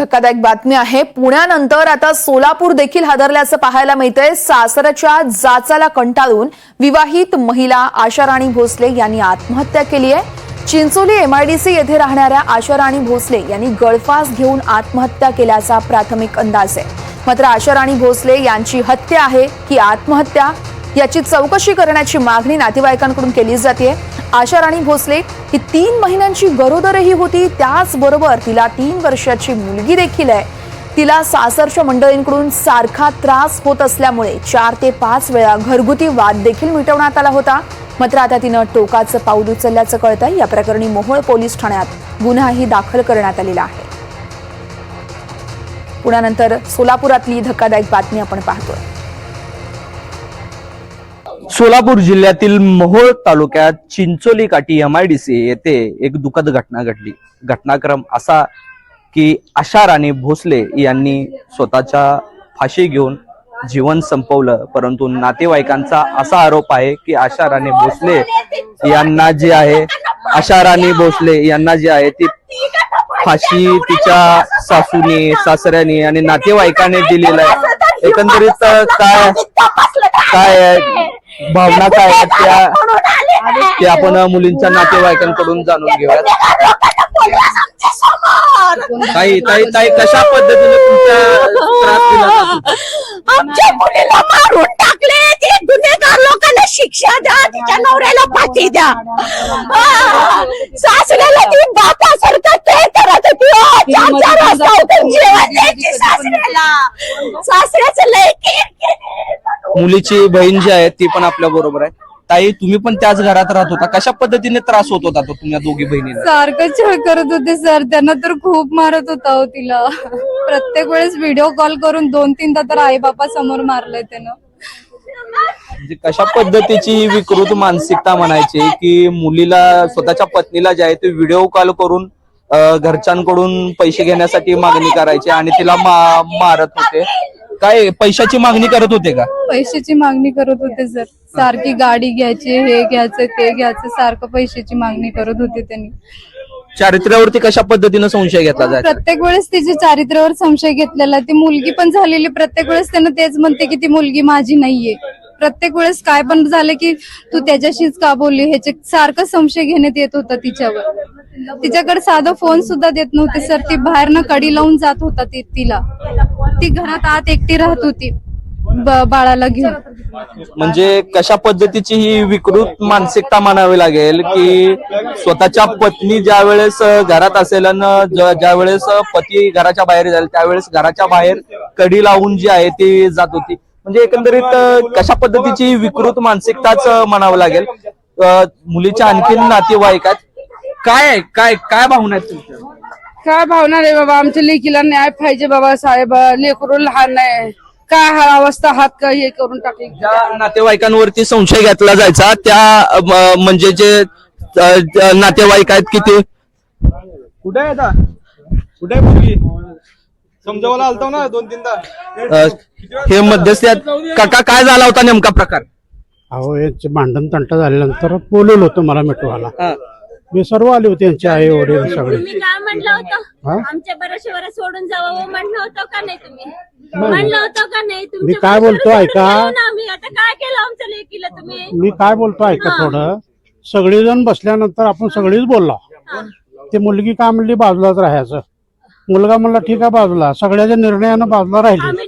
धक्कादायक बातमी आहे। पुण्यानंतर आता सोलापूर देखील हादरल्याचं पाहायला मिळतंय। सासरच्या जाचाला कंटाळून विवाहित महिला आशाराणी भोसले यांनी आत्महत्या केली आहे। चिंचोली एमआयडीसी येथे राहणाऱ्या आशाराणी भोसले यांनी गळफास घेऊन आत्महत्या केल्याचा प्राथमिक अंदाज आहे। मात्र आशाराणी भोसले यांची हत्या आहे की आत्महत्या याची चौकशी करण्याची मागणी नातेवाईकांकडून केली जाते। आशाराणी भोसले ही 3 महिन्यांची गरोदरही होती, त्याचबरोबर तिला 3 वर्षाची मुलगी देखील आहे। तिला सासरच्या मंडळींकडून सारखा त्रास होत असल्यामुळे 4 ते 5 वेळा घरगुती वाद देखील मिटवण्यात आला होता। मात्र आता तिनं टोकाचं पाऊल उचलल्याचं कळतंय। या प्रकरणी मोहोळ पोलीस ठाण्यात गुन्हाही दाखल करण्यात आलेला आहे। पुण्यानंतर सोलापुरातली धक्कादायक बातमी आपण पाहतोय। सोलापूर जिल्ह्यातील मोहोळ तालुक्यात चिंचोली काठी एमआयडीसी येथे एक दुःखद घटना घडली। घटनाक्रम असा की आशाराणी भोसले यांनी स्वतःच्या फाशी घेऊन जीवन संपवलं, परंतु नातेवाईकांचा असा आरोप आहे की आशाराणी भोसले यांना जी आहे ती फाशी तिच्या सासूने, सासऱ्याने आणि नातेवाईकांनी दिलेला आहे। एकंदरीत काय भावना काय ते आपण मुलींच्या नातेवाईकांकडून जाणून घेऊयात। ताई कशा पद्धतीने तुमच्या त्रास दिला जातो? आमच्या मुलीला मारून टाकले, ते गुन्हेगार लोकांना शिक्षा द्या, तिच्या नवऱ्याला फाशी द्या। सासऱ्याला ती बापासारखं ते करत होती, 4 वाजता उठून जेवण द्यायची सासऱ्याला। सासऱ्याचं लय मुलीची बहीण जी आहे ती पण आपल्या बरोबर आहे। ताई, तुम्ही पण त्याच घरात राहत होता, कशा पद्धतीने त्रास होत होता तो तुम्ही दोघी बहिणींना? सारखं छळ करत होते सर, त्यांना तर खूप मारत होता हो तिला। प्रत्येक वेळेस व्हिडिओ कॉल करून 2-3दा तर आई बापा समोर मारलंय त्यानं। म्हणजे कशा पद्धतीची ही विकृत मानसिकता म्हणायची की मुलीला, स्वतःच्या पत्नीला जे आहे ते व्हिडिओ कॉल करून घरच्यांकडून पैसे घेण्यासाठी मागणी करायची आणि तिला मारत होते। काय पैशाची मागणी करत होते का? पैशाची मागणी करत होते सर, सारखी गाडी घ्यायची, हे घ्यायचं ते घ्यायचं, सारखं पैशाची मागणी करत होते त्यांनी। चारित्र्यावरती कशा पद्धतीने संशय घेतला जायचा? प्रत्येक वेळेस तिच्या चारित्र्यावर संशय घेतलेला। ती मुलगी पण झालेली, प्रत्येक वेळेस त्यानं तेच म्हणते की ती मुलगी माझी नाहीये। प्रत्येक वेळेस काय पण झालं की तू त्याच्याशीच का बोलली, ह्याचे सारखं संशय घेण्यात येत होता तिच्यावर। तिच्याकडे साधा फोन सुद्धा देत नव्हते सर, ती बाहेरनं कडी लावून जात होता तिला। ती घरात आत एकटी राहत होती बाळाला घेऊन। म्हणजे कशा पद्धतीची ही विकृत मानसिकता म्हणावी लागेल की स्वतःच्या पत्नी ज्या वेळेस घरात असेल आणि ज्या वेळेस पती घराच्या बाहेर जाईल त्यावेळेस घराच्या बाहेर कडी लावून जी आहे ती जात होती। म्हणजे एकंदरीत कशा पद्धतीची विकृत मानसिकताच म्हणावं लागेल। मुलीच्या आणखीन नातेवाईक आहेत, काय भावना आहेत तुमच्या? काय भावना रे बाबा, आमच्या लेकीला न्याय पाहिजे बाबा साहेब, लेकरू लहान आहे, काय हा अवस्था हात का हे करून टाकली। ज्या नातेवाईकांवरती संशय घेतला जायचा त्या म्हणजे जे नातेवाईक आहेत किती? कुठे आहे आता? कुठे आहे मुलगी? समजावायला आलतो ना 2-3दा। हे मध्यस्थी आहेत। काका, काय झाला होता नेमका प्रकार? अहो, यांचे भांडण तंटा झाल्यानंतर बोलवलं होतं मला मिटवायला। मी सर्व आले होते, यांचे आई वडील सगळे। तुम्ही काय म्हणलं होतं? आमच्या बरोबर सोडून जावं म्हणलं होतं का नाही? तुम्ही म्हणलं होतं का नाही? मी काय बोलतो ऐका, आम्ही आता काय केलं आमच्या लेकीला तुम्ही? मी काय बोलतो ऐका थोडं। सगळेजण बसल्यानंतर आपण सगळीच बोललो। ते मुलगी काय म्हणली बाजूलाच राहायचं, मुलगा म्हणला ठीक आहे बाजूला, सगळ्याच्या निर्णयानं बाजूला राहिली।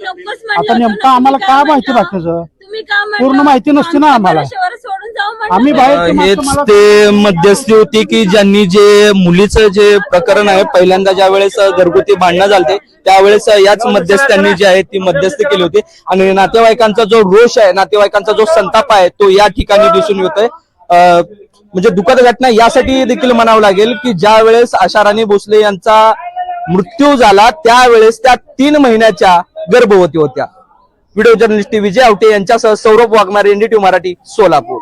आता नेमकं आम्हाला काय माहिती बाकीचं पूर्ण माहिती नसते ना आम्हाला, आम्ही बाहेर। हेच ते मध्यस्थी होती की ज्यांनी जे मुलीचं जे प्रकरण आहे पहिल्यांदा ज्या वेळेस घरगुती भांडणं झालते त्यावेळेस याच मध्यस्थ्यांनी जी आहे ती मध्यस्थी केली होती आणि नातेवाईकांचा जो रोष आहे, नातेवाईकांचा जो संताप आहे तो या ठिकाणी दिसून येतोय। म्हणजे दुःखद घटना यासाठी देखील म्हणावं लागेल की ज्या वेळेस आशाराणी भोसले यांचा मृत्यू झाला त्यावेळेस त्या 3 महिन्याच्या गर्भवती होत्या। व्हिडिओ जर्नलिस्ट विजय आवटे यांच्यासह सौरभ वाघमारे, NDTV मराठी, सोलापूर।